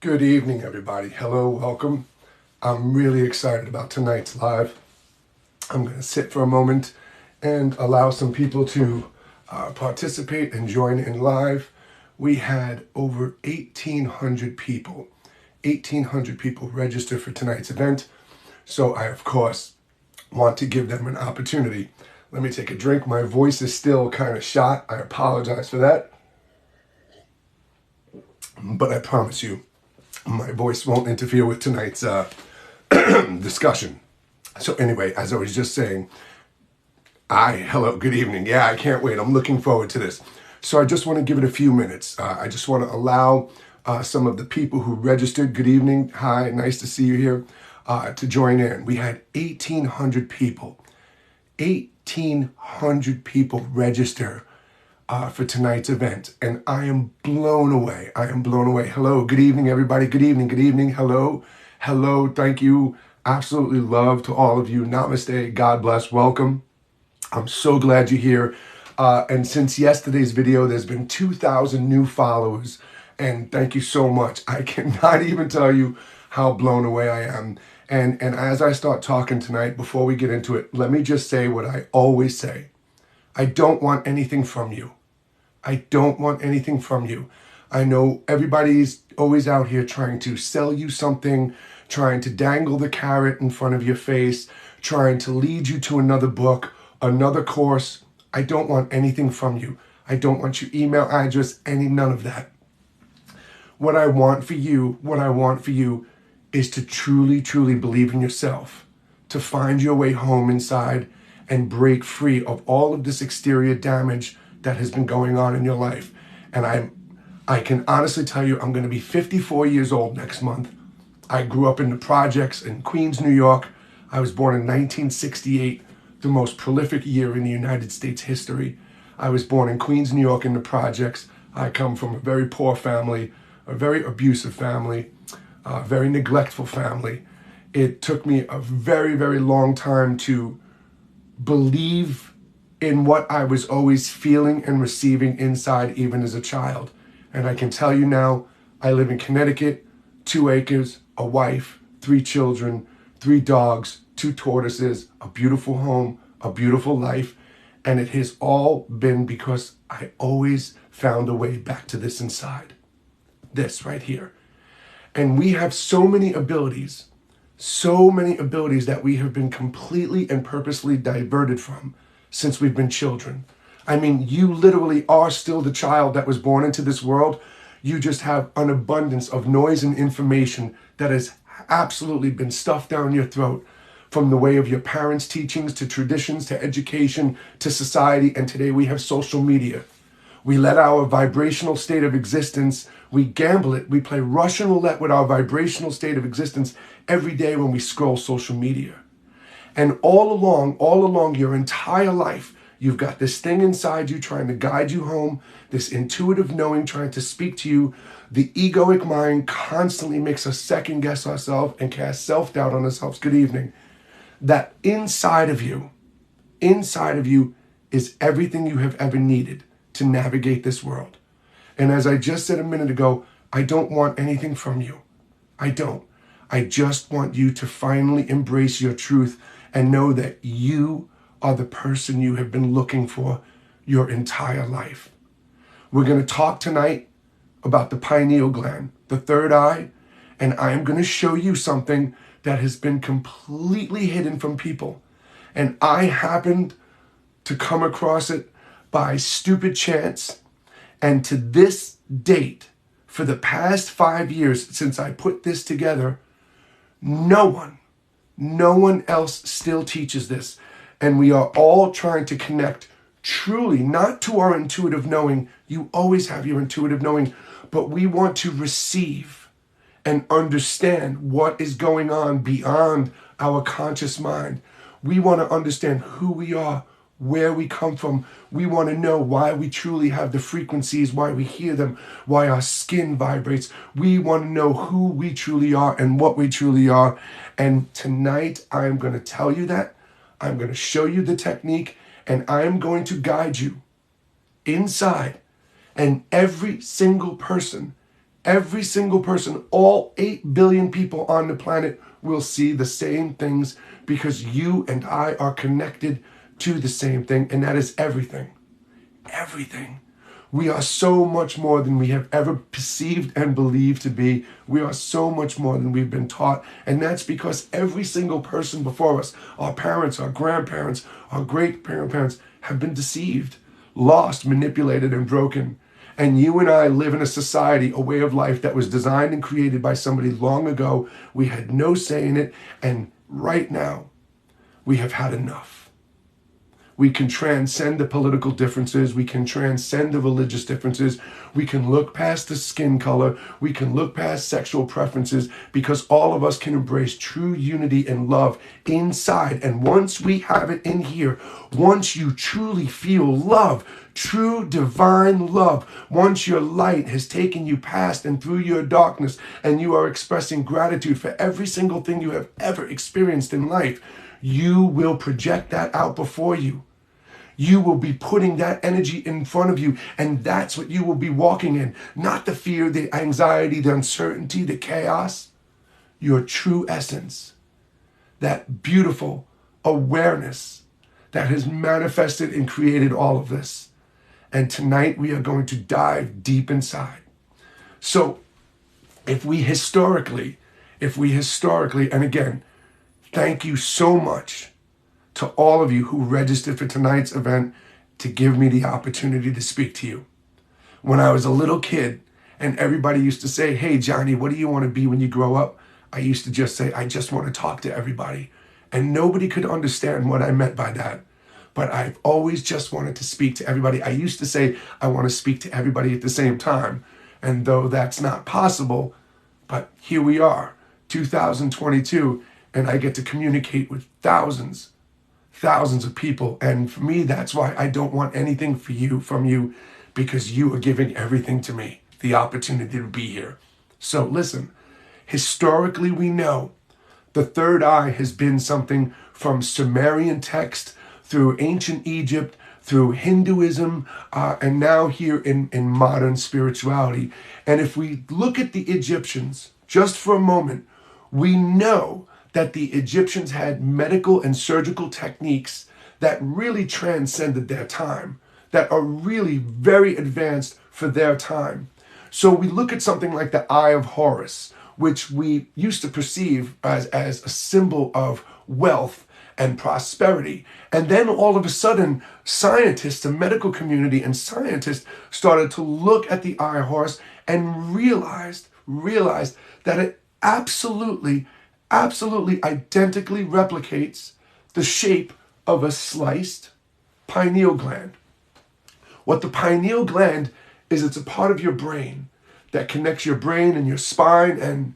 Good evening, everybody. Hello, welcome. I'm really excited about tonight's live. I'm going to sit for a moment and allow some people to participate and join in live. We had over 1,800 people, 1,800 people register for tonight's event. So I, of course, want to give them an opportunity. Let me take a drink. My voice is still kind of shot. I apologize for that. But I promise you, my voice won't interfere with tonight's discussion. So anyway, as I was just saying, hello, good evening. Yeah, I can't wait. I'm looking forward to this. So I just want to give it a few minutes. I just want to allow some of the people who registered, good evening, hi, nice to see you here, to join in. We had 1,800 people. 1,800 people register for tonight's event, and I am blown away. I am blown away. Hello, good evening, everybody. Good evening, good evening. Hello, hello, thank you. Absolutely love to all of you. Namaste, God bless, welcome. I'm so glad you're here. And since yesterday's video, there's been 2,000 new followers, and thank you so much. I cannot even tell you how blown away I am. And as I start talking tonight, before we get into it, let me just say what I always say. I don't want anything from you. I don't want anything from you. I know everybody's always out here trying to sell you something, trying to dangle the carrot in front of your face, trying to lead you to another book, another course. I don't want anything from you. I don't want your email address, none of that. What I want for you is to truly, truly believe in yourself, to find your way home inside and break free of all of this exterior damage that has been going on in your life. And I can honestly tell you, I'm going to be 54 years old next month. I grew up in the projects in Queens, New York. I was born in 1968, the most prolific year in the United States history. I was born in Queens, New York in the projects. I come from a very poor family, a very abusive family, a very neglectful family. It took me a very, very long time to believe in what I was always feeling and receiving inside, even as a child. And I can tell you now, I live in Connecticut, 2 acres, a wife, 3 children, 3 dogs, 2 tortoises, a beautiful home, a beautiful life. And it has all been because I always found a way back to this inside, this right here. And we have so many abilities that we have been completely and purposely diverted from since we've been children. I mean, you literally are still the child that was born into this world. You just have an abundance of noise and information that has absolutely been stuffed down your throat, from the way of your parents' teachings to traditions to education to society. And today we have social media. We let our vibrational state of existence, we gamble it, we play Russian roulette with our vibrational state of existence every day when we scroll social media. And all along your entire life, you've got this thing inside you trying to guide you home, this intuitive knowing trying to speak to you. The egoic mind constantly makes us second guess ourselves and cast self-doubt on ourselves. Good evening. That inside of you is everything you have ever needed to navigate this world. And as I just said a minute ago, I don't want anything from you. I don't. I just want you to finally embrace your truth and know that you are the person you have been looking for your entire life. We're going to talk tonight about the pineal gland, the third eye, and I am going to show you something that has been completely hidden from people. And I happened to come across it by stupid chance. And to this date, for the past 5 years since I put this together, no one else still teaches this. And we are all trying to connect truly, not to our intuitive knowing. You always have your intuitive knowing, but we want to receive and understand what is going on beyond our conscious mind. We want to understand who we are, where we come from. We want to know why we truly have the frequencies, why we hear them, why our skin vibrates. We want to know who we truly are and what we truly are. And tonight, I'm going to tell you that. I'm going to show you the technique, and I'm going to guide you inside. And every single person Every single person, all 8 billion people on the planet will see the same things because you and I are connected to the same thing, and that is everything. Everything. We are so much more than we have ever perceived and believed to be. We are so much more than we've been taught. And that's because every single person before us, our parents, our grandparents, our great-grandparents, have been deceived, lost, manipulated, and broken. And you and I live in a society, a way of life that was designed and created by somebody long ago. We had no say in it. And right now, we have had enough. We can transcend the political differences. We can transcend the religious differences. We can look past the skin color. We can look past sexual preferences, because all of us can embrace true unity and love inside. And once we have it in here, once you truly feel love, true divine love, once your light has taken you past and through your darkness, and you are expressing gratitude for every single thing you have ever experienced in life, you will project that out before you. You will be putting that energy in front of you, and that's what you will be walking in. Not the fear, the anxiety, the uncertainty, the chaos. Your true essence. That beautiful awareness that has manifested and created all of this. And tonight we are going to dive deep inside. So if we historically, and again, thank you so much to all of you who registered for tonight's event to give me the opportunity to speak to you. When I was a little kid and everybody used to say, "Hey, Johnny, what do you want to be when you grow up?" I used to just say, "I just want to talk to everybody." And nobody could understand what I meant by that. But I've always just wanted to speak to everybody. I used to say, I want to speak to everybody at the same time. And though that's not possible, but here we are, 2022, and I get to communicate with thousands of people. And for me, that's why I don't want anything from you, because you are giving everything to me, the opportunity to be here. So listen, historically, we know the third eye has been something from Sumerian text through ancient Egypt, through Hinduism, and now here in modern spirituality. And if we look at the Egyptians just for a moment, we know that the Egyptians had medical and surgical techniques that really transcended their time, that are really very advanced for their time. So we look at something like the Eye of Horus, which we used to perceive as a symbol of wealth and prosperity. And then all of a sudden, scientists, the medical community and scientists started to look at the Eye of Horus and realized that it absolutely identically replicates the shape of a sliced pineal gland. What the pineal gland is, it's a part of your brain that connects your brain and your spine, and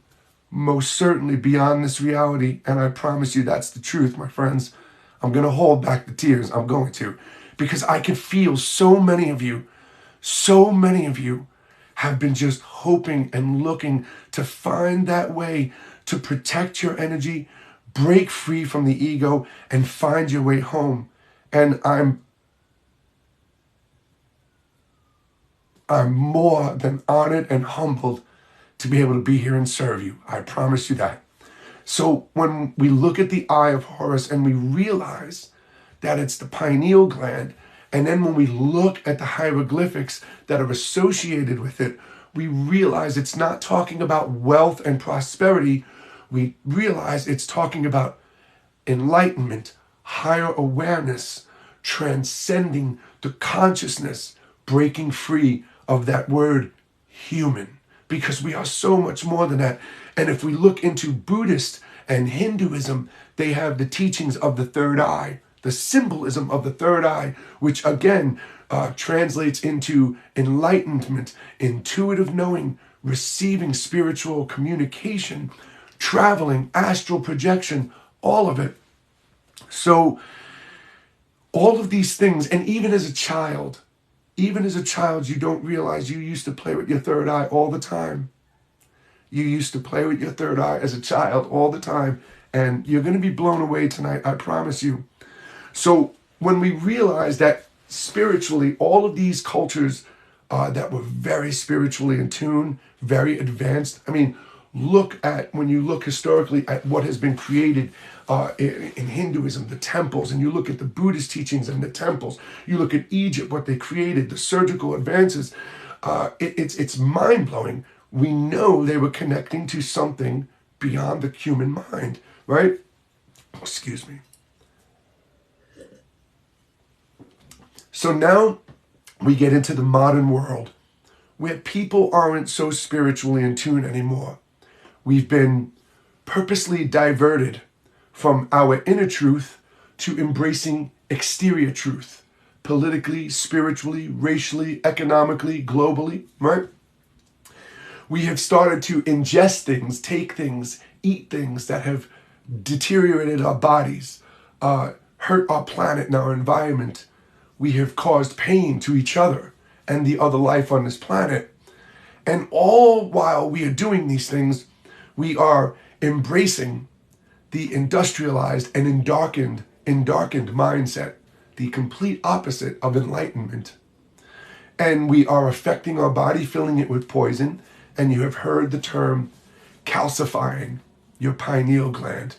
most certainly beyond this reality. And I promise you that's the truth, my friends. I'm going to hold back the tears. I'm going to, because I can feel so many of you have been just hoping and looking to find that way to protect your energy, break free from the ego, and find your way home. And I'm more than honored and humbled to be able to be here and serve you. I promise you that. So when we look at the Eye of Horus and we realize that it's the pineal gland, and then when we look at the hieroglyphics that are associated with it, we realize it's not talking about wealth and prosperity. We realize it's talking about enlightenment, higher awareness, transcending the consciousness, breaking free of that word human, because we are so much more than that. And if we look into Buddhist and Hinduism, they have the teachings of the third eye, the symbolism of the third eye, which again translates into enlightenment, intuitive knowing, receiving spiritual communication, traveling, astral projection, all of it. So all of these things, and even as a child, you don't realize you used to play with your third eye all the time. You used to play with your third eye as a child all the time, and you're going to be blown away tonight, I promise you. So when we realize that spiritually, all of these cultures that were very spiritually in tune, very advanced. I mean, when you look historically at what has been created in Hinduism, the temples, and you look at the Buddhist teachings and the temples, you look at Egypt, what they created, the surgical advances, it's mind-blowing. We know they were connecting to something beyond the human mind, right? Excuse me. So now we get into the modern world where people aren't so spiritually in tune anymore. We've been purposely diverted from our inner truth to embracing exterior truth, politically, spiritually, racially, economically, globally, right? We have started to ingest things, take things, eat things that have deteriorated our bodies, hurt our planet and our environment. We have caused pain to each other and the other life on this planet. And all while we are doing these things, we are embracing the industrialized and darkened mindset, the complete opposite of enlightenment. And we are affecting our body, filling it with poison. And you have heard the term calcifying your pineal gland,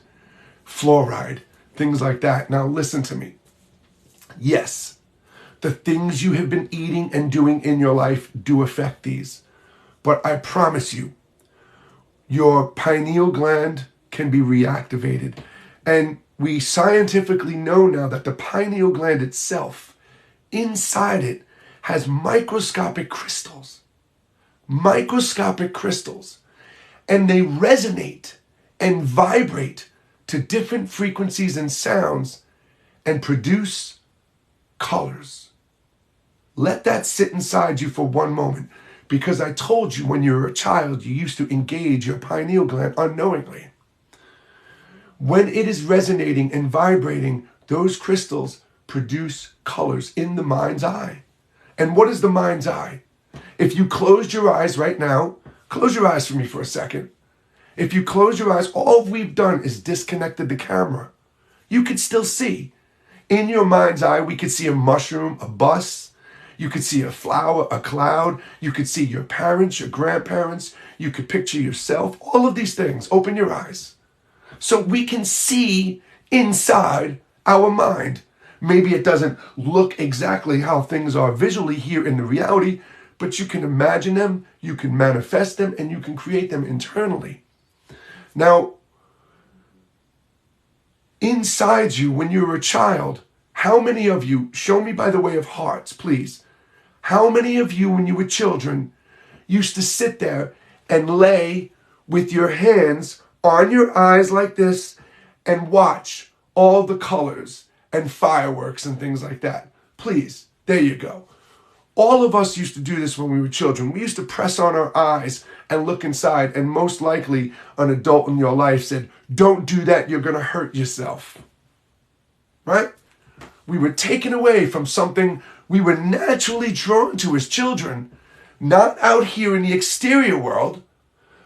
fluoride, things like that. Now listen to me. Yes, the things you have been eating and doing in your life do affect these. But I promise you, your pineal gland can be reactivated. And we scientifically know now that the pineal gland itself, inside it, has microscopic crystals. Microscopic crystals. And they resonate and vibrate to different frequencies and sounds and produce colors. Let that sit inside you for one moment, because I told you when you were a child, you used to engage your pineal gland unknowingly. When it is resonating and vibrating, those crystals produce colors in the mind's eye. And what is the mind's eye? If you closed your eyes right now, close your eyes for me for a second. If you close your eyes, all we've done is disconnected the camera. You could still see. In your mind's eye, we could see a mushroom, a bus. You could see a flower, a cloud. You could see your parents, your grandparents. You could picture yourself. All of these things. Open your eyes. So we can see inside our mind. Maybe it doesn't look exactly how things are visually here in the reality, but you can imagine them, you can manifest them, and you can create them internally. Now, inside you, when you were a child, how many of you, show me by the way of hearts, please, how many of you, when you were children, used to sit there and lay with your hands on your eyes like this and watch all the colors and fireworks and things like that? Please, there you go. All of us used to do this when we were children. We used to press on our eyes and look inside, and most likely an adult in your life said, don't do that, you're going to hurt yourself. Right? We were taken away from something we were naturally drawn to as children, not out here in the exterior world,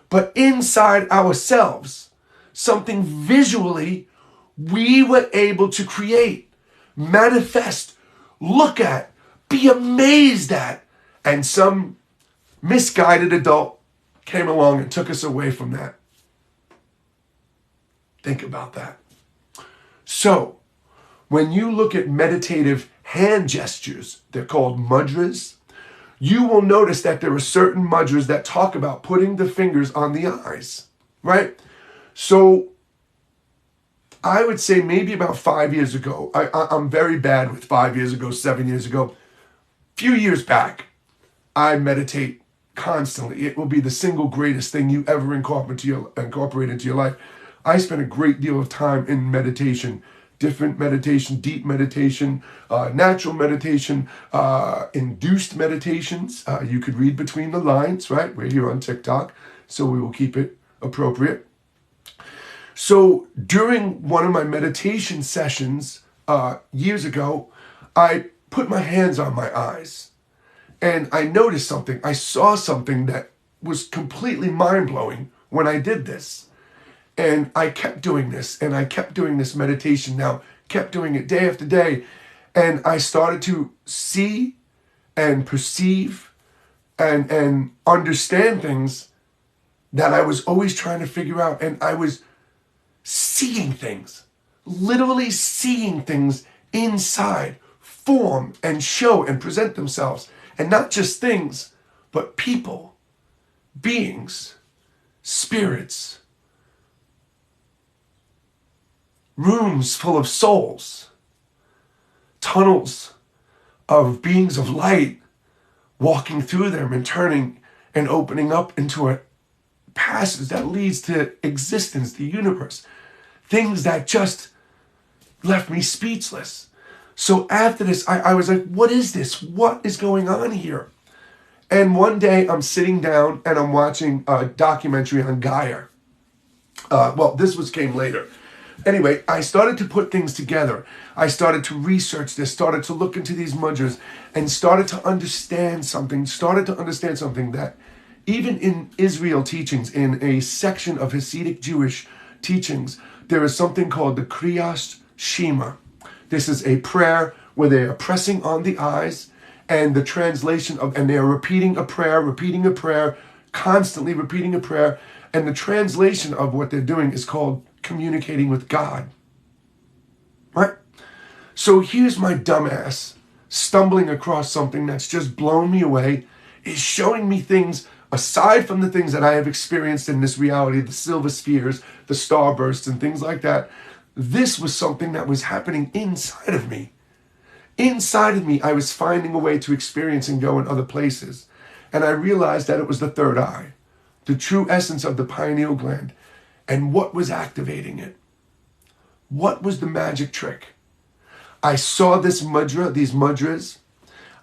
but inside ourselves. Something visually we were able to create, manifest, look at, be amazed at. And some misguided adult came along and took us away from that. Think about that. So, when you look at meditative hand gestures, they're called mudras, you will notice that there are certain mudras that talk about putting the fingers on the eyes, right? So, I would say maybe about 5 years ago, I'm very bad with 5 years ago, 7 years ago. Few years back, I meditate constantly. It will be the single greatest thing you ever incorporate into your life. I spend a great deal of time in meditation, different meditation, deep meditation, natural meditation, induced meditations. You could read between the lines, right? We're here on TikTok, so we will keep it appropriate. So during one of my meditation sessions years ago, I put my hands on my eyes and I noticed something. I saw something that was completely mind-blowing when I did this. And I kept doing this, and I kept doing this meditation now, kept doing it day after day. And I started to see and perceive and understand things that I was always trying to figure out. And I was seeing things, literally seeing things inside form and show and present themselves. And not just things, but people, beings, spirits, rooms full of souls, tunnels of beings of light walking through them and turning and opening up into a passage that leads to existence, the universe. Things that just left me speechless. So after this, I was like, what is this? What is going on here? And one day I'm sitting down and I'm watching a documentary on Gaia. Came later. Anyway, I started to put things together. I started to research this, started to look into these mudras, and started to understand something that even in Israel teachings, in a section of Hasidic Jewish teachings, there is something called the Kriyas Shema. This is a prayer where they are pressing on the eyes, and the translation of, and they are repeating a prayer, constantly repeating a prayer, and the translation of what they're doing is called communicating with God. Right? So here's my dumbass stumbling across something that's just blown me away, is showing me things aside from the things that I have experienced in this reality, the silver spheres, the starbursts, and things like that. This was something that was happening inside of me. Inside of me, I was finding a way to experience and go in other places. And I realized that it was the third eye, the true essence of the pineal gland, and what was activating it. What was the magic trick? I saw this mudra, these mudras.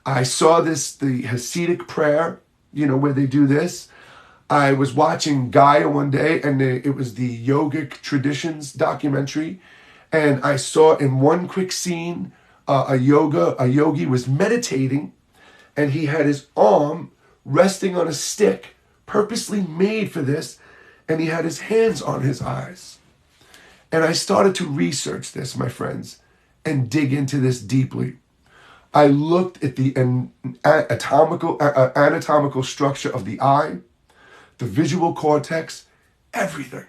I saw the Hasidic prayer, where they do this. I was watching Gaia one day, and it was the yogic traditions documentary. And I saw in one quick scene, a yogi was meditating, and he had his arm resting on a stick, purposely made for this, and he had his hands on his eyes. And I started to research this, my friends, and dig into this deeply. I looked at the anatomical structure of the eye, the visual cortex, everything.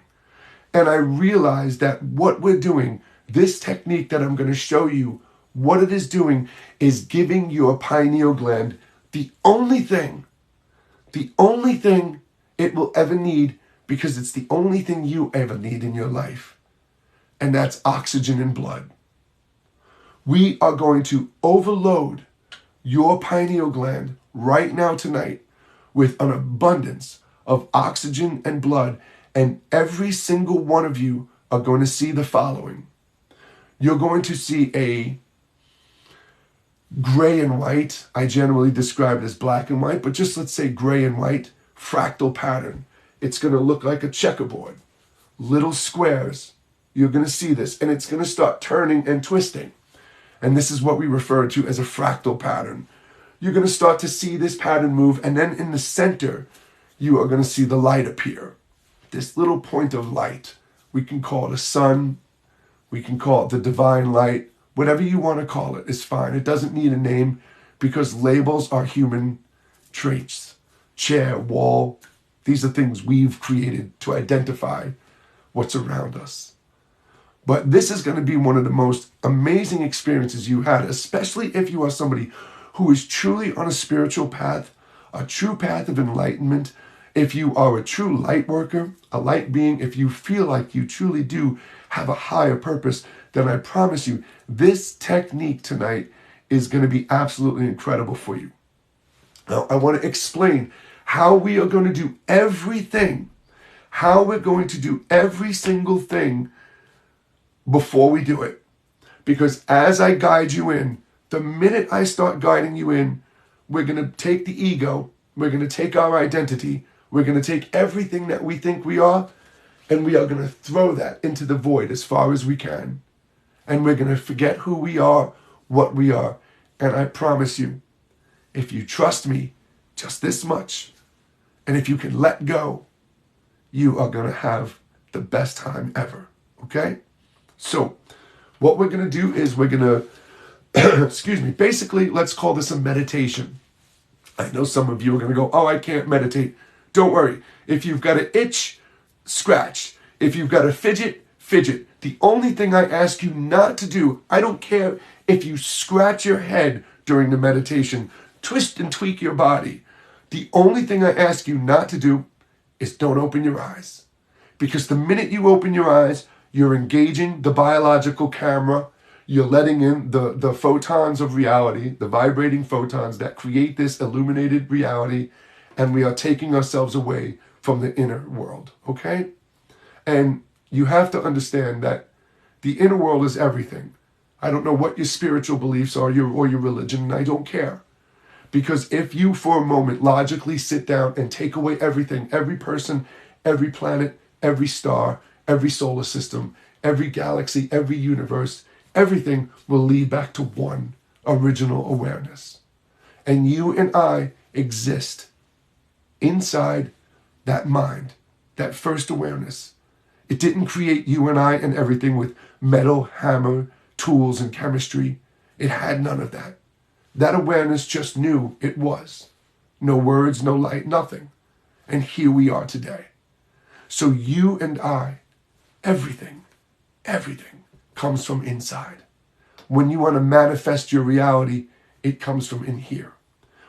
And I realized that what we're doing, this technique that I'm going to show you, what it is doing is giving your pineal gland the only thing it will ever need, because it's the only thing you ever need in your life. And that's oxygen and blood. We are going to overload your pineal gland right now tonight with an abundance of oxygen and blood, and every single one of you are going to see the following. You're going to see a gray and white, I generally describe it as black and white, but just let's say gray and white, fractal pattern. It's going to look like a checkerboard. Little squares. You're going to see this, and it's going to start turning and twisting. And this is what we refer to as a fractal pattern. You're going to start to see this pattern move, and then in the center, you are going to see the light appear. This little point of light. We can call it a sun. We can call it the divine light. Whatever you want to call it is fine. It doesn't need a name, because labels are human traits. Chair, wall, these are things we've created to identify what's around us. But this is going to be one of the most amazing experiences you had, especially if you are somebody who is truly on a spiritual path, a true path of enlightenment. If you are a true light worker, a light being, if you feel like you truly do have a higher purpose, then I promise you, this technique tonight is going to be absolutely incredible for you. Now, I want to explain how we are going to do everything, how we're going to do every single thing before we do it. Because as I guide you in, the minute I start guiding you in, we're going to take the ego, we're going to take our identity, we're going to take everything that we think we are, and we are going to throw that into the void as far as we can. And we're going to forget who we are, what we are. And I promise you, if you trust me just this much, and if you can let go, you are going to have the best time ever. Okay? So what we're going to do is we're going to, basically, let's call this a meditation. I know some of you are going to go, oh, I can't meditate. Don't worry. If you've got an itch, scratch. If you've got a fidget, fidget. The only thing I ask you not to do, I don't care if you scratch your head during the meditation, twist and tweak your body. The only thing I ask you not to do is don't open your eyes. Because the minute you open your eyes, you're engaging the biological camera. You're letting in the photons of reality, the vibrating photons that create this illuminated reality, and we are taking ourselves away from the inner world, okay? And you have to understand that the inner world is everything. I don't know what your spiritual beliefs are or your religion, and I don't care. Because if you for a moment logically sit down and take away everything, every person, every planet, every star, every solar system, every galaxy, every universe, everything will lead back to one original awareness. And you and I exist inside that mind, that first awareness. It didn't create you and I and everything with metal, hammer, tools, and chemistry. It had none of that. That awareness just knew it was. No words, no light, nothing. And here we are today. So you and I, everything comes from inside. When you want to manifest your reality, it comes from in here.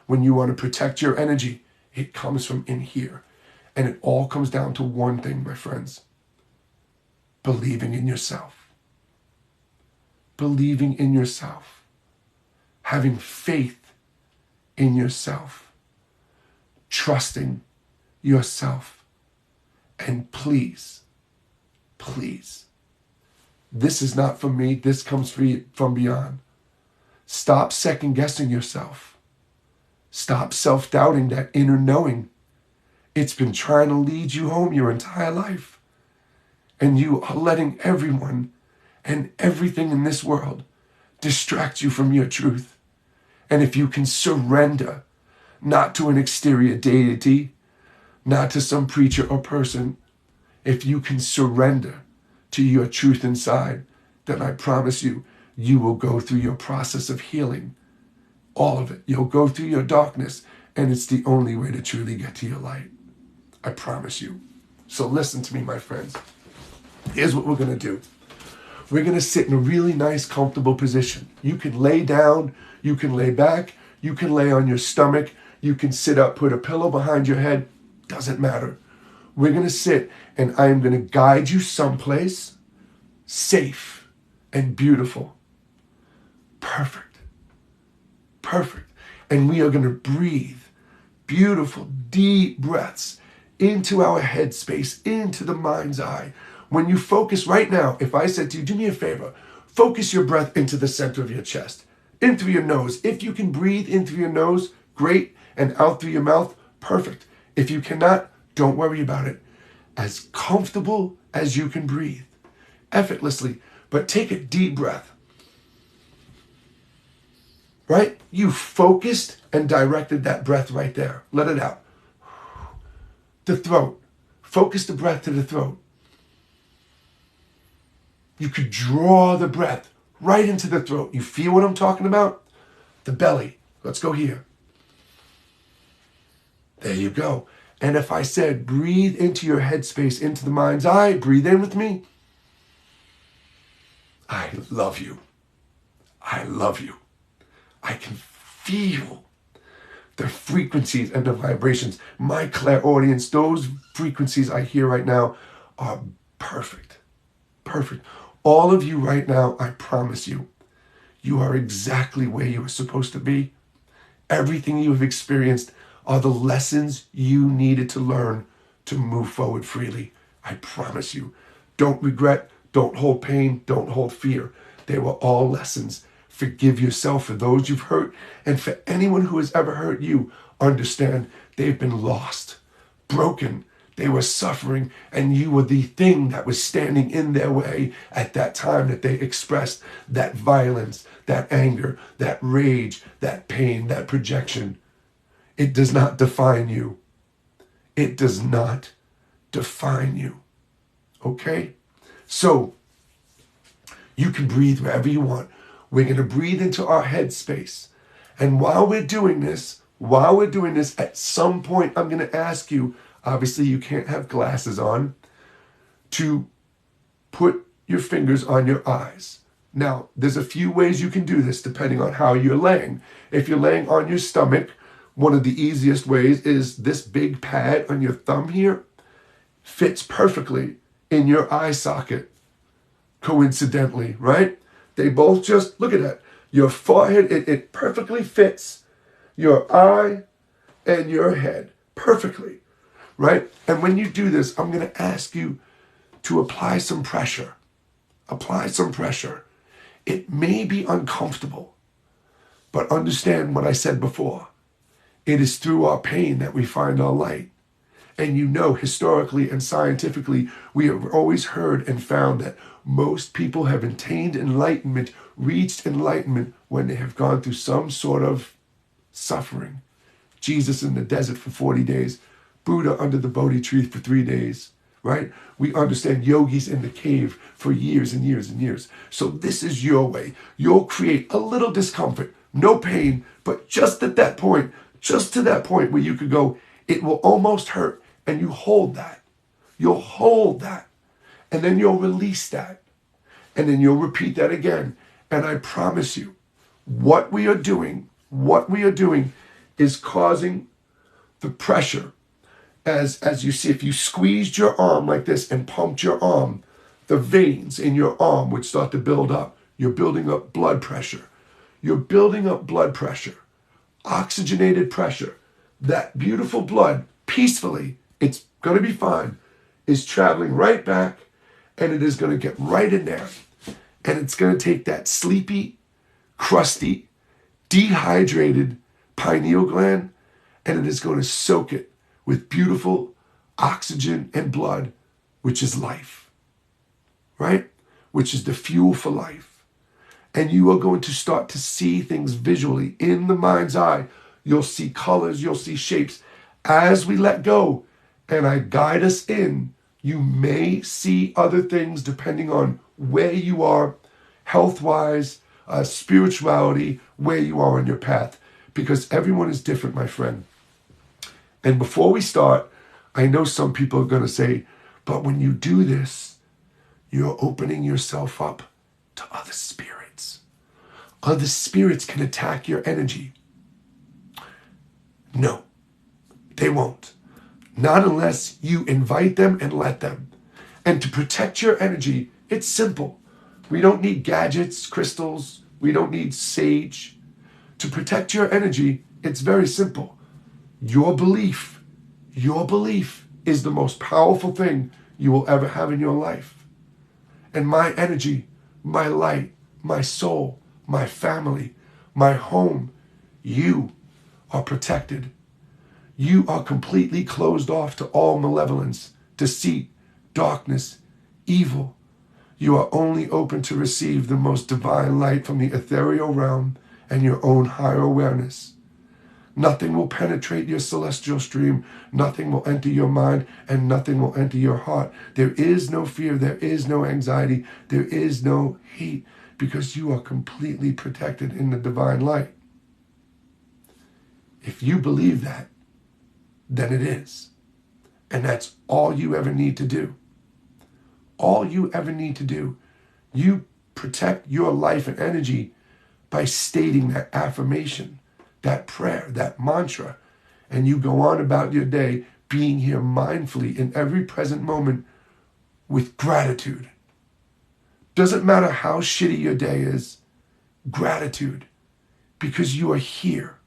When you want to protect your energy, it comes from in here. And it all comes down to one thing, my friends. Believing in yourself. Believing in yourself. Having faith in yourself. Trusting yourself. And please, this is not from me. This comes from beyond. Stop second guessing yourself. Stop self-doubting that inner knowing. It's been trying to lead you home your entire life. And you are letting everyone and everything in this world distract you from your truth. And if you can surrender, not to an exterior deity, not to some preacher or person, if you can surrender to your truth inside, then I promise you, you will go through your process of healing. All of it. You'll go through your darkness, and it's the only way to truly get to your light. I promise you. So listen to me, my friends. Here's what we're going to do. We're going to sit in a really nice, comfortable position. You can lay down, you can lay back, you can lay on your stomach, you can sit up, put a pillow behind your head. Doesn't matter. We're going to sit, and I am going to guide you someplace safe and beautiful. Perfect. And we are going to breathe beautiful, deep breaths into our head space, into the mind's eye. When you focus right now, if I said to you, do me a favor, focus your breath into the center of your chest, in through your nose. If you can breathe in through your nose, great, and out through your mouth, perfect. If you cannot, don't worry about it. As comfortable as you can breathe, effortlessly, but take a deep breath. Right? You focused and directed that breath right there. Let it out. The throat. Focus the breath to the throat. You could draw the breath right into the throat. You feel what I'm talking about? The belly. Let's go here. There you go. And if I said, breathe into your headspace, into the mind's eye, breathe in with me. I love you. I love you. I can feel the frequencies and the vibrations. My clairaudience, those frequencies I hear right now are perfect. Perfect. All of you right now, I promise you, you are exactly where you are supposed to be. Everything you have experienced are the lessons you needed to learn to move forward freely. I promise you. Don't regret, don't hold pain, don't hold fear. They were all lessons. Forgive yourself for those you've hurt, and for anyone who has ever hurt you, understand they've been lost, broken. They were suffering, and you were the thing that was standing in their way at that time that they expressed that violence, that anger, that rage, that pain, that projection. It does not define you. It does not define you. Okay? So, you can breathe wherever you want. We're going to breathe into our head space. And while we're doing this, While we're doing this, at some point, I'm going to ask you, obviously you can't have glasses on, to put your fingers on your eyes. Now, there's a few ways you can do this depending on how you're laying. If you're laying on your stomach, one of the easiest ways is this big pad on your thumb here fits perfectly in your eye socket, coincidentally, right? They both just, look at that. Your forehead, it perfectly fits your eye and your head perfectly, right? And when you do this, I'm going to ask you to apply some pressure. Apply some pressure. It may be uncomfortable, but understand what I said before. It is through our pain that we find our light. And you know, historically and scientifically, we have always heard and found that most people have attained enlightenment, reached enlightenment when they have gone through some sort of suffering. Jesus in the desert for 40 days, Buddha under the Bodhi tree for 3 days, right? We understand yogis in the cave for years and years and years. So this is your way. You'll create a little discomfort, no pain, but just at that point, just to that point where you could go, it will almost hurt, and you hold that. You'll hold that, and then you'll release that, and then you'll repeat that again. And I promise you, what we are doing is causing the pressure. As you see, if you squeezed your arm like this and pumped your arm, the veins in your arm would start to build up. You're building up blood pressure. You're building up blood pressure, oxygenated pressure. That beautiful blood, peacefully, it's going to be fine, is traveling right back, and it is going to get right in there. And it's going to take that sleepy, crusty, dehydrated pineal gland, and it is going to soak it with beautiful oxygen and blood, which is life, right? Which is the fuel for life. And you are going to start to see things visually in the mind's eye. You'll see colors, you'll see shapes. As we let go and I guide us in, you may see other things depending on where you are, health-wise, spirituality, where you are on your path. Because everyone is different, my friend. And before we start, I know some people are going to say, but when you do this, you're opening yourself up to other spirits. Other spirits can attack your energy. No, they won't. Not unless you invite them and let them. And to protect your energy, it's simple. We don't need gadgets, crystals. We don't need sage. To protect your energy, it's very simple. Your belief is the most powerful thing you will ever have in your life. And my energy, my light, my soul, my family, my home, you are protected. You are completely closed off to all malevolence, deceit, darkness, evil. You are only open to receive the most divine light from the ethereal realm and your own higher awareness. Nothing will penetrate your celestial stream. Nothing will enter your mind, and nothing will enter your heart. There is no fear. There is no anxiety. There is no hate, because you are completely protected in the divine light. If you believe that, then it is. And that's all you ever need to do. All you ever need to do. You protect your life and energy by stating that affirmation, that prayer, that mantra, and you go on about your day being here mindfully in every present moment with gratitude. Doesn't matter how shitty your day is, gratitude, because you are here.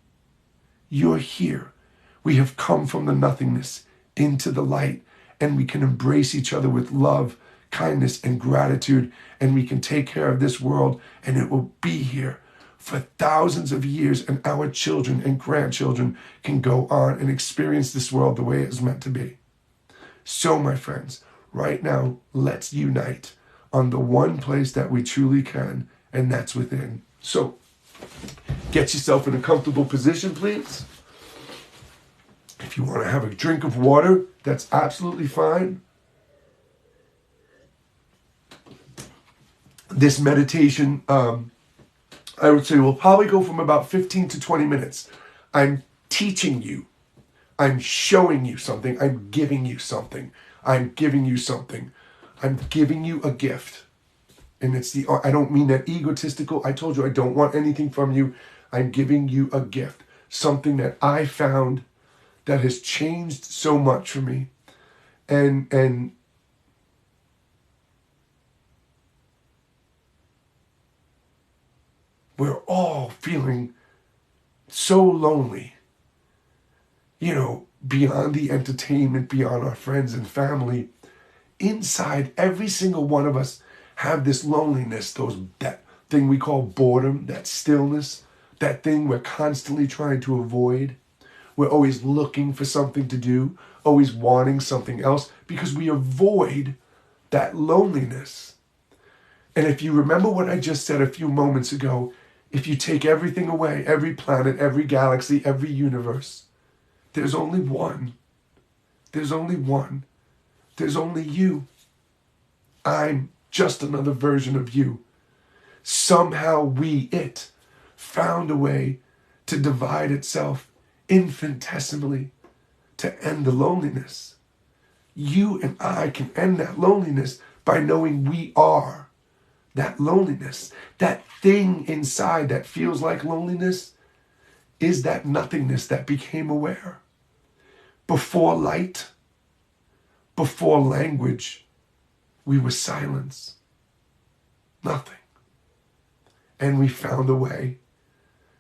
You're here. We have come from the nothingness into the light, and we can embrace each other with love, kindness, and gratitude, and we can take care of this world, and it will be here for thousands of years, and our children and grandchildren can go on and experience this world the way it is meant to be. So, my friends, right now, let's unite on the one place that we truly can, and that's within. So, get yourself in a comfortable position, please. If you want to have a drink of water, that's absolutely fine. This meditation, I would say, will probably go from about 15 to 20 minutes. I'm teaching you. I'm showing you something. I'm giving you something. I'm giving you something. I'm giving you a gift. And I don't mean that egotistical. I told you I don't want anything from you. I'm giving you a gift. Something that I found that has changed so much for me. And we're all feeling so lonely, beyond the entertainment, beyond our friends and family. Inside, every single one of us have this loneliness, that thing we call boredom, that stillness, that thing we're constantly trying to avoid. We're always looking for something to do, always wanting something else, because we avoid that loneliness. And if you remember what I just said a few moments ago, if you take everything away, every planet, every galaxy, every universe, there's only one. There's only one. There's only you. I'm just another version of you. Somehow it found a way to divide itself infinitesimally to end the loneliness. You and I can end that loneliness by knowing we are that loneliness. That thing inside that feels like loneliness is that nothingness that became aware. Before light, before language, we were silence. Nothing. And we found a way.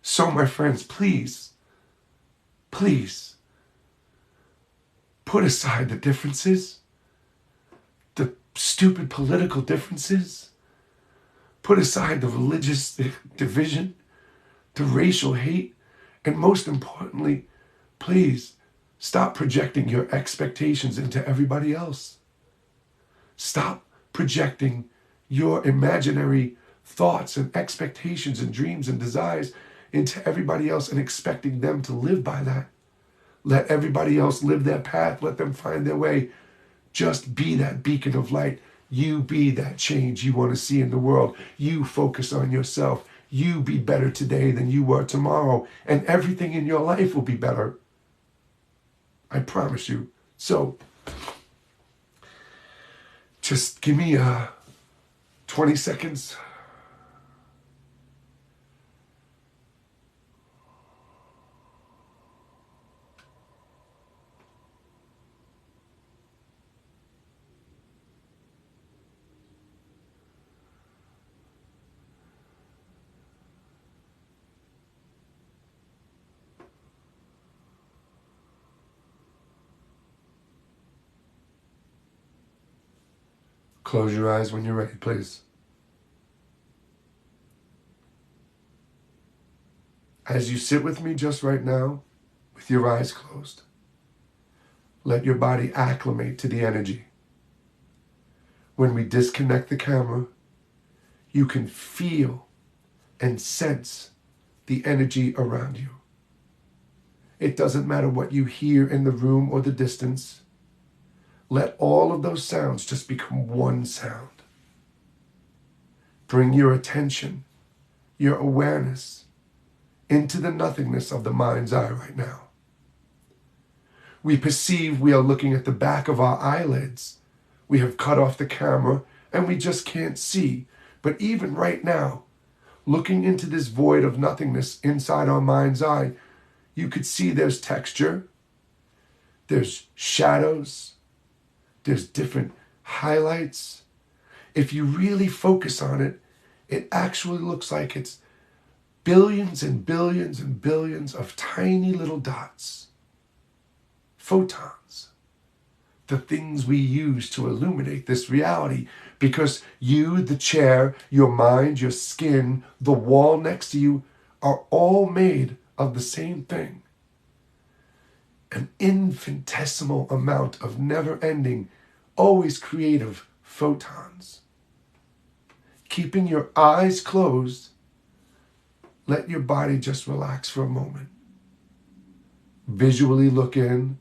So, my friends, please, put aside the differences, the stupid political differences. Put aside the religious division, the racial hate, and most importantly, please stop projecting your expectations into everybody else. Stop projecting your imaginary thoughts and expectations and dreams and desires into everybody else and expecting them to live by that. Let everybody else live their path. Let them find their way. Just be that beacon of light. You be that change you want to see in the world. You focus on yourself. You be better today than you were tomorrow. And everything in your life will be better. I promise you. So, just give me 20 seconds. Close your eyes when you're ready, please. As you sit with me just right now, with your eyes closed, let your body acclimate to the energy. When we disconnect the camera, you can feel and sense the energy around you. It doesn't matter what you hear in the room or the distance. Let all of those sounds just become one sound. Bring your attention, your awareness, into the nothingness of the mind's eye right now. We perceive we are looking at the back of our eyelids. We have cut off the camera and we just can't see. But even right now, looking into this void of nothingness inside our mind's eye, you could see there's texture, there's shadows, there's different highlights. If you really focus on it, it actually looks like it's billions and billions and billions of tiny little dots, photons, the things we use to illuminate this reality. Because you, the chair, your mind, your skin, the wall next to you are all made of the same thing. An infinitesimal amount of never-ending, always creative photons. Keeping your eyes closed, let your body just relax for a moment. Visually look in.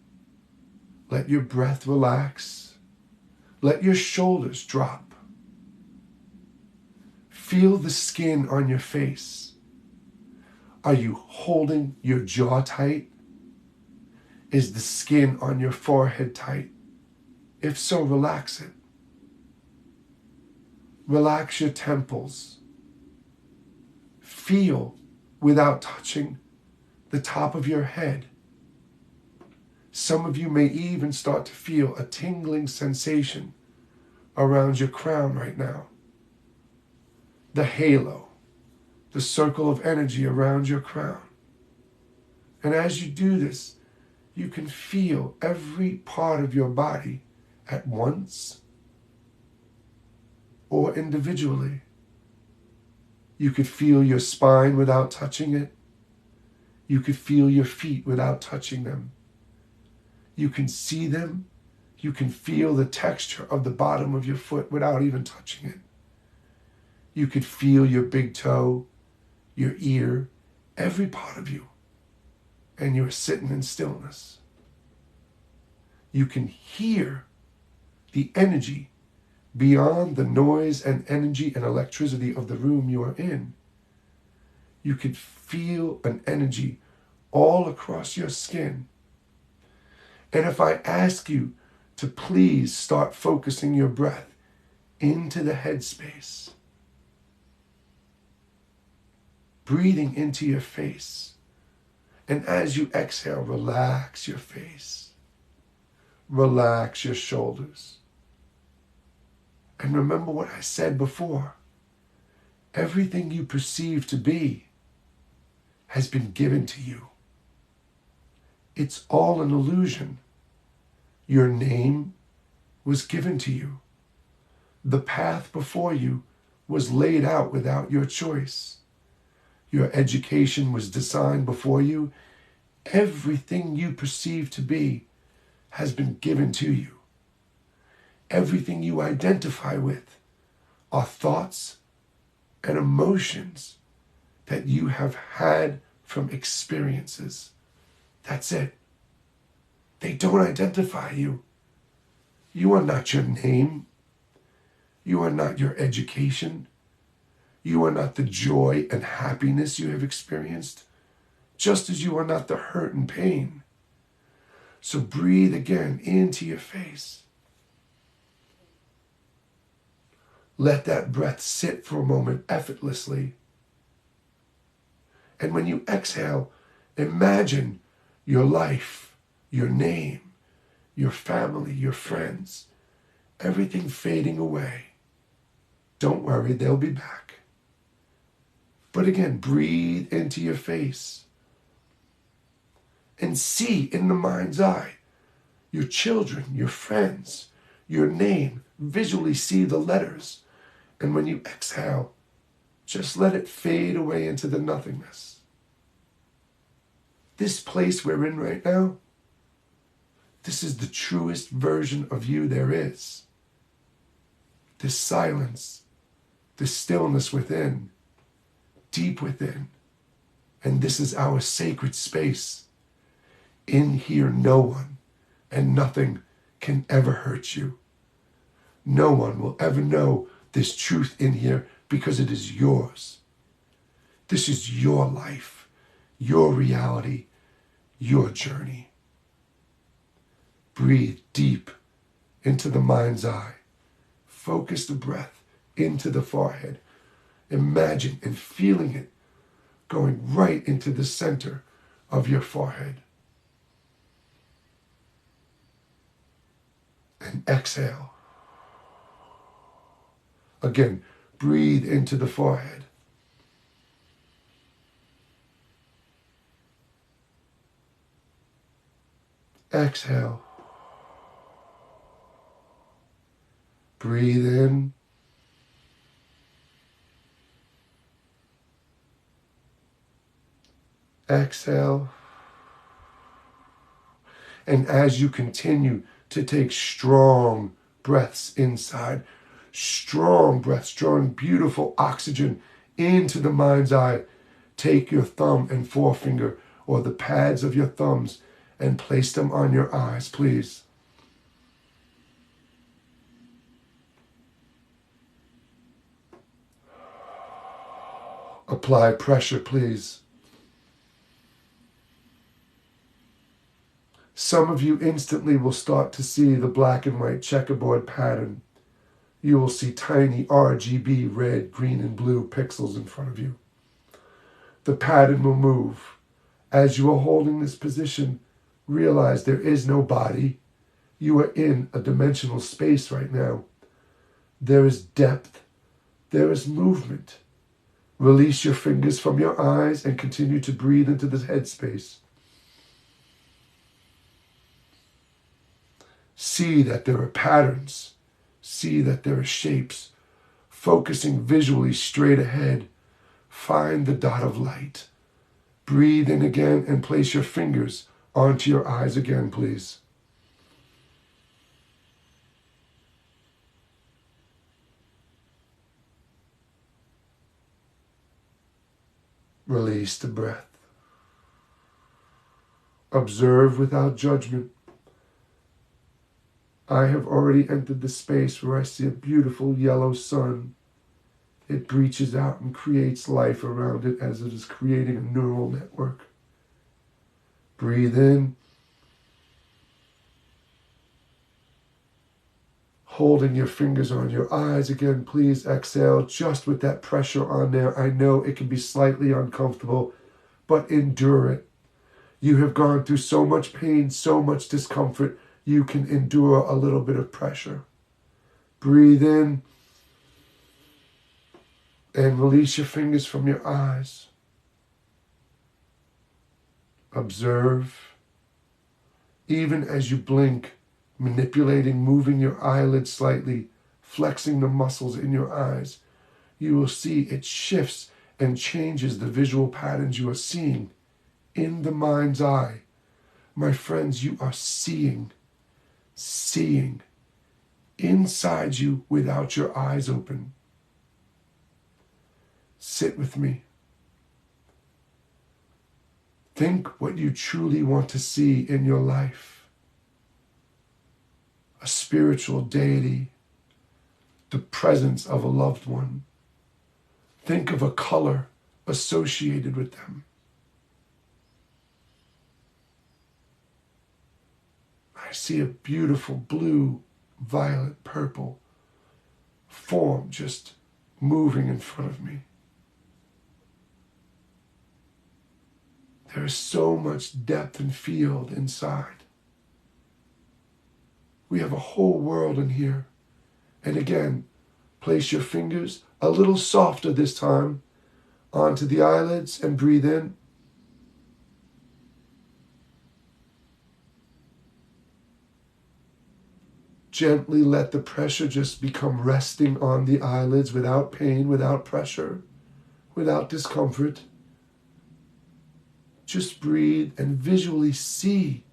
Let your breath relax. Let your shoulders drop. Feel the skin on your face. Are you holding your jaw tight? Is the skin on your forehead tight? If so, relax it. Relax your temples. Feel without touching the top of your head. Some of you may even start to feel a tingling sensation around your crown right now. The halo, the circle of energy around your crown. And as you do this, you can feel every part of your body at once or individually. You could feel your spine without touching it. You could feel your feet without touching them. You can see them. You can feel the texture of the bottom of your foot without even touching it. You could feel your big toe, your ear, every part of you. And you're sitting in stillness. You can hear the energy beyond the noise and energy and electricity of the room you are in. You could feel an energy all across your skin. And if I ask you to please start focusing your breath into the headspace, breathing into your face, and as you exhale, relax your face, relax your shoulders. And remember what I said before. Everything you perceive to be has been given to you. It's all an illusion. Your name was given to you. The path before you was laid out without your choice. Your education was designed before you. Everything you perceive to be has been given to you. Everything you identify with are thoughts and emotions that you have had from experiences. That's it. They don't identify you. You are not your name. You are not your education. You are not the joy and happiness you have experienced, just as you are not the hurt and pain. So breathe again into your face. Let that breath sit for a moment effortlessly. And when you exhale, imagine your life, your name, your family, your friends, everything fading away. Don't worry, they'll be back. But again, breathe into your face and see in the mind's eye your children, your friends, your name. Visually see the letters. And when you exhale, just let it fade away into the nothingness. This place we're in right now, this is the truest version of you there is. This silence, this stillness within, deep within. And this is our sacred space. In here, no one and nothing can ever hurt you. No one will ever know this truth in here because it is yours. This is your life, your reality, your journey. Breathe deep into the mind's eye. Focus the breath into the forehead. Imagine and feeling it going right into the center of your forehead. And exhale. Again, breathe into the forehead. Exhale. Breathe in. Exhale. And as you continue to take strong breaths inside, strong breaths, drawing beautiful oxygen into the mind's eye, take your thumb and forefinger or the pads of your thumbs and place them on your eyes, please. Apply pressure, please. Some of you instantly will start to see the black and white checkerboard pattern. You will see tiny RGB red, green, and blue pixels in front of you. The pattern will move. As you are holding this position, realize there is no body. You are in a dimensional space right now. There is depth. There is movement. Release your fingers from your eyes and continue to breathe into this headspace. See that there are patterns. See that there are shapes. Focusing visually straight ahead. Find the dot of light. Breathe in again and place your fingers onto your eyes again, please. Release the breath. Observe without judgment. I have already entered the space where I see a beautiful yellow sun. It breaches out and creates life around it as it is creating a neural network. Breathe in. Holding your fingers on your eyes again, please exhale just with that pressure on there. I know it can be slightly uncomfortable, but endure it. You have gone through so much pain, so much discomfort. You can endure a little bit of pressure. Breathe in and release your fingers from your eyes. Observe. Even as you blink, manipulating, moving your eyelids slightly, flexing the muscles in your eyes, you will see it shifts and changes the visual patterns you are seeing in the mind's eye. My friends, you are seeing inside you without your eyes open. Sit with me. Think what you truly want to see in your life. A spiritual deity, the presence of a loved one. Think of a color associated with them. I see a beautiful blue, violet, purple form just moving in front of me. There is so much depth and field inside. We have a whole world in here. And again, place your fingers a little softer this time onto the eyelids and breathe in. Gently let the pressure just become resting on the eyelids without pain, without pressure, without discomfort. Just breathe and visually see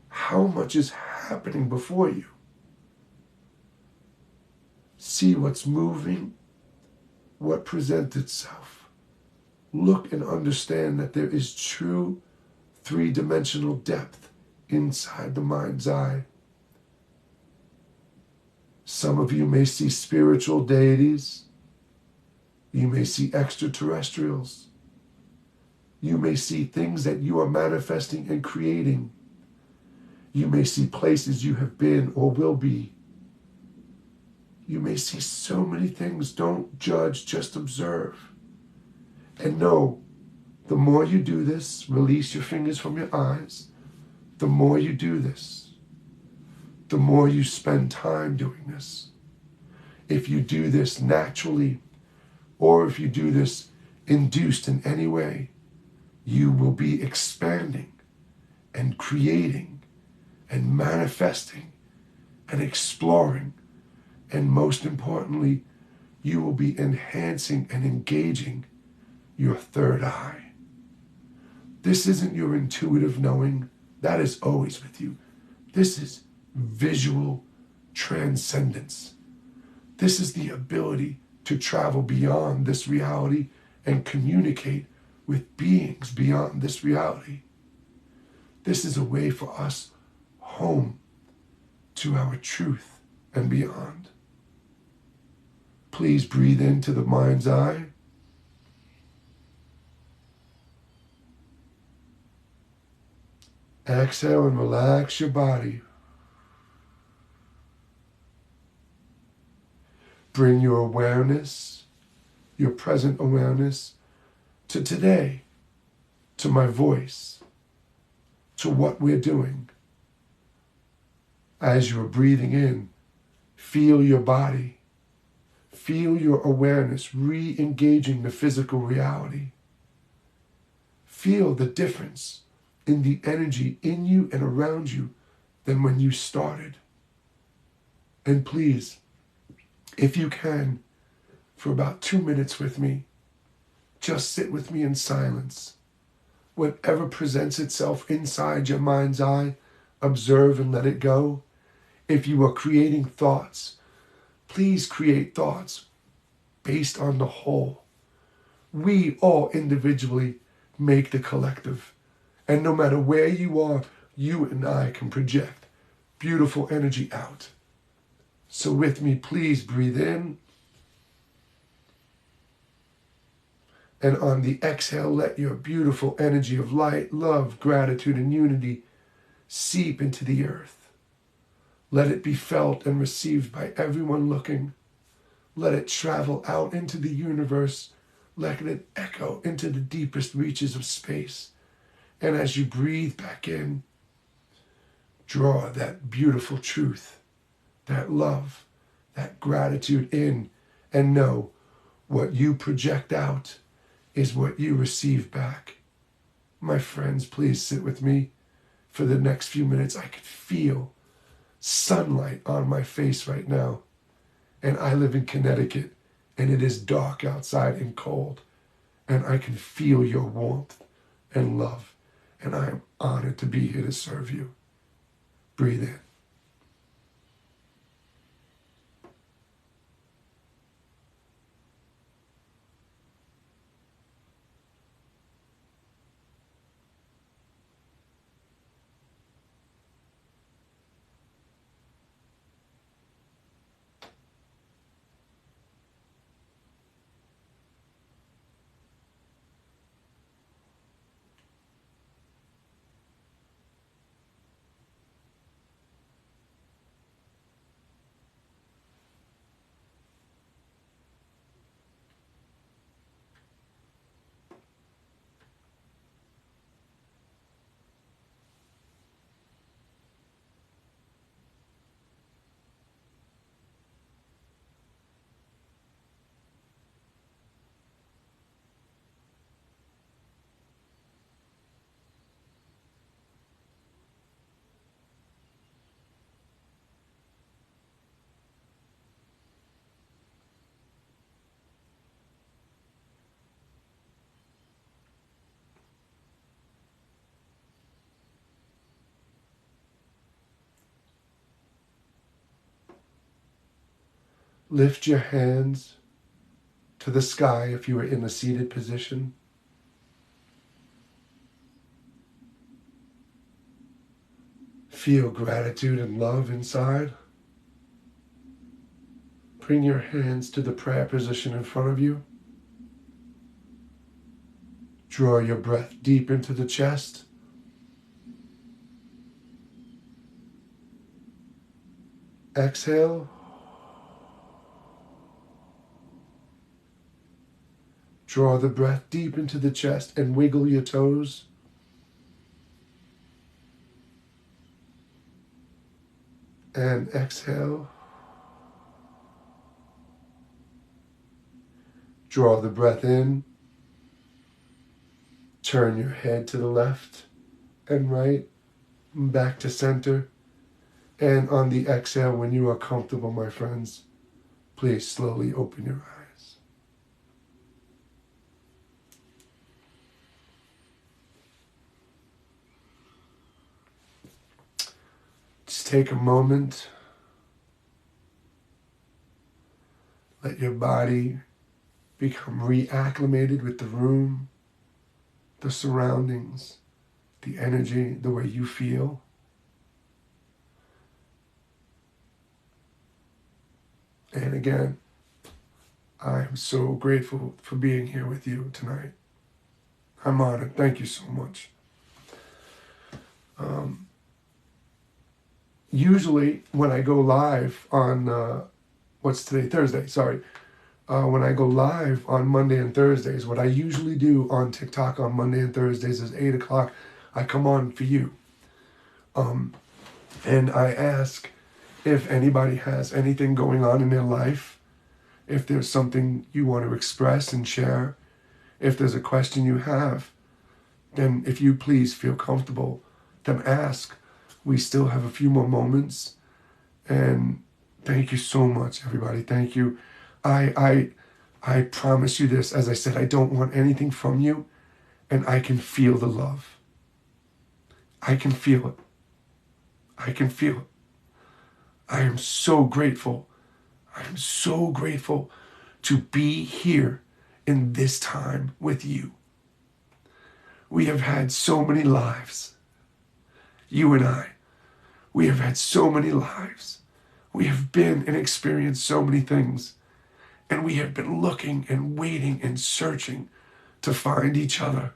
how much is happening before you. See what's moving, what presents itself. Look and understand that there is true three-dimensional depth inside the mind's eye. Some of you may see spiritual deities. You may see extraterrestrials. You may see things that you are manifesting and creating. You may see places you have been or will be. You may see so many things. Don't judge, just observe. And know, the more you do this, release your fingers from your eyes, the more you do this, the more you spend time doing this. If you do this naturally, or if you do this induced in any way, you will be expanding and creating and manifesting and exploring. And most importantly, you will be enhancing and engaging your third eye. This isn't your intuitive knowing. That is always with you. This is visual transcendence. This is the ability to travel beyond this reality and communicate with beings beyond this reality. This is a way for us home to our truth and beyond. Please breathe into the mind's eye. Exhale and relax your body. Bring your awareness, your present awareness, to today, to my voice, to what we're doing. As you're breathing in, feel your body. Feel your awareness re-engaging the physical reality. Feel the difference in the energy in you and around you than when you started. And please, if you can, for about 2 minutes with me, just sit with me in silence. Whatever presents itself inside your mind's eye, observe and let it go. If you are creating thoughts, please create thoughts based on the whole. We all individually make the collective. And no matter where you are, you and I can project beautiful energy out. So with me, please breathe in. And on the exhale, let your beautiful energy of light, love, gratitude, and unity seep into the earth. Let it be felt and received by everyone looking. Let it travel out into the universe. Let it echo into the deepest reaches of space. And as you breathe back in, draw that beautiful truth, that love, that gratitude in, and know what you project out is what you receive back. My friends, please sit with me for the next few minutes. I can feel sunlight on my face right now. And I live in Connecticut, and it is dark outside and cold. And I can feel your warmth and love. And I am honored to be here to serve you. Breathe in. Lift your hands to the sky if you are in a seated position. Feel gratitude and love inside. Bring your hands to the prayer position in front of you. Draw your breath deep into the chest. Exhale. Draw the breath deep into the chest and wiggle your toes. And exhale. Draw the breath in. Turn your head to the left and right, back to center. And on the exhale, when you are comfortable, my friends, please slowly open your eyes. Just take a moment. Let your body become reacclimated with the room, the surroundings, the energy, the way you feel. And again, I am so grateful for being here with you tonight. I'm honored. Thank you so much. Usually when I go live on, what's today? Thursday, sorry. When I go live on Monday and Thursdays, what I usually do on TikTok on Monday and Thursdays is 8 o'clock. I come on for you. And I ask if anybody has anything going on in their life, if there's something you want to express and share, if there's a question you have, then if you please feel comfortable, then ask. We still have a few more moments. And thank you so much, everybody. Thank you. I promise you this. As I said, I don't want anything from you, and I can feel the love. I can feel it. I can feel it. I am so grateful. I am so grateful to be here in this time with you. We have had so many lives. You and I. We have had so many lives. We have been and experienced so many things. And we have been looking and waiting and searching to find each other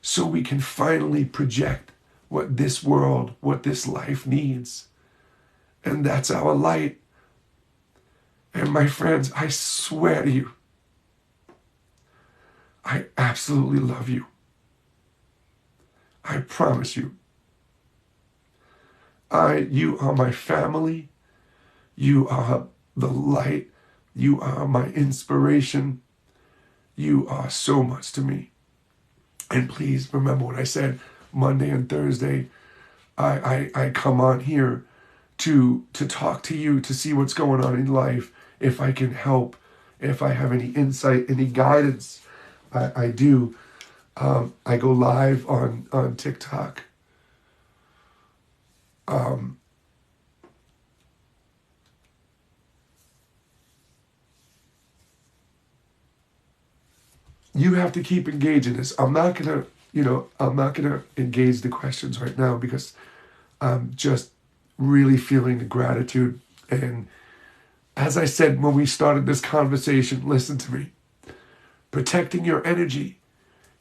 so we can finally project what this world, what this life needs. And that's our light. And my friends, I swear to you, I absolutely love you. I promise you. You are my family. You are the light. You are my inspiration. You are so much to me. And please remember what I said Monday and Thursday. I come on here to talk to you, to see what's going on in life, if I can help, if I have any insight, any guidance. I do. I go live on TikTok. You have to keep engaging this. I'm not gonna engage the questions right now because I'm just really feeling the gratitude. And as I said when we started this conversation, listen to me. Protecting your energy.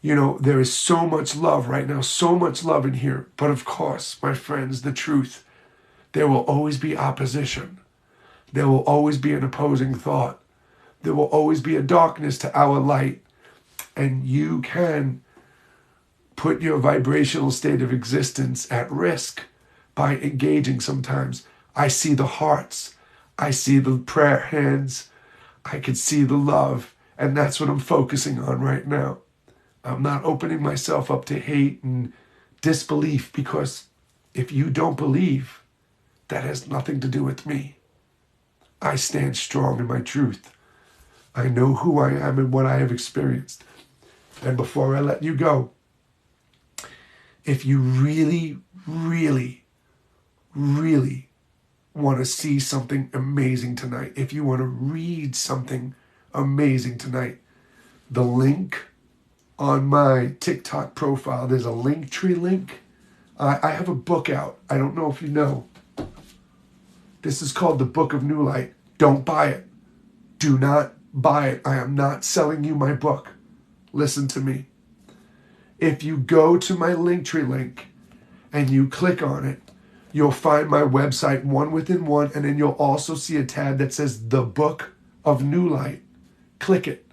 There is so much love right now, so much love in here. But of course, my friends, the truth, there will always be opposition. There will always be an opposing thought. There will always be a darkness to our light. And you can put your vibrational state of existence at risk by engaging sometimes. I see the hearts. I see the prayer hands. I can see the love. And that's what I'm focusing on right now. I'm not opening myself up to hate and disbelief, because if you don't believe, that has nothing to do with me. I stand strong in my truth. I know who I am and what I have experienced. And before I let you go, if you really, really, really want to see something amazing tonight, if you want to read something amazing tonight, the link on my TikTok profile, there's a Linktree link. I have a book out. I don't know if you know. This is called The Book of New Light. Don't buy it. Do not buy it. I am not selling you my book. Listen to me. If you go to my Linktree link and you click on it, you'll find my website, One Within One, and then you'll also see a tab that says The Book of New Light. Click it.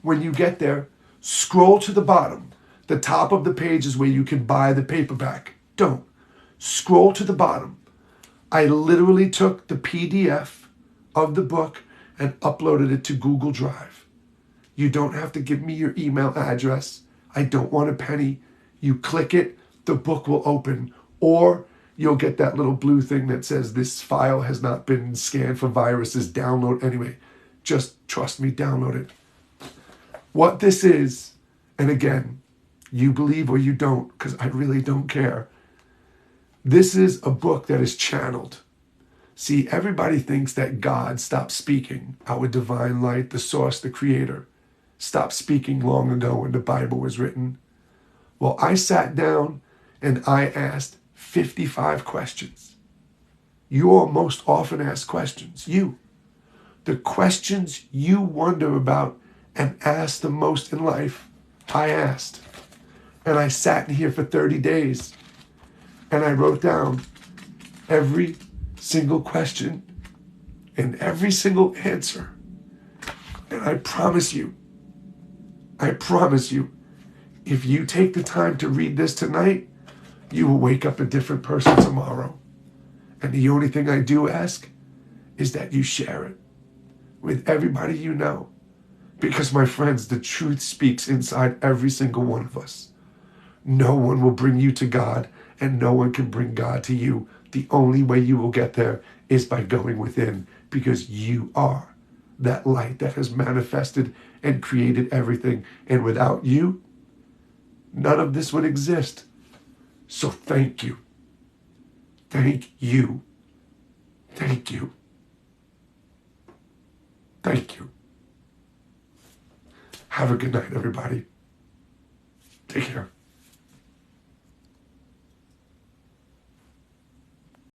When you get there, scroll to the bottom. The top of the page is where you can buy the paperback. Don't. Scroll to the bottom. I literally took the PDF of the book and uploaded it to Google Drive. You don't have to give me your email address. I don't want a penny. You click it, the book will open, or you'll get that little blue thing that says this file has not been scanned for viruses. Download anyway. Just trust me, download it. What this is, and again, you believe or you don't, because I really don't care. This is a book that is channeled. See, everybody thinks that God stopped speaking, our divine light, the source, the creator, stopped speaking long ago when the Bible was written. Well, I sat down and I asked 55 questions. Your most often asked questions, you. The questions you wonder about and ask the most in life, I asked. And I sat in here for 30 days. And I wrote down every single question and every single answer. And I promise you, if you take the time to read this tonight, you will wake up a different person tomorrow. And the only thing I do ask is that you share it with everybody you know. Because, my friends, the truth speaks inside every single one of us. No one will bring you to God, and no one can bring God to you. The only way you will get there is by going within, because you are that light that has manifested and created everything. And without you, none of this would exist. So thank you. Thank you. Thank you. Thank you. Have a good night, everybody. Take care.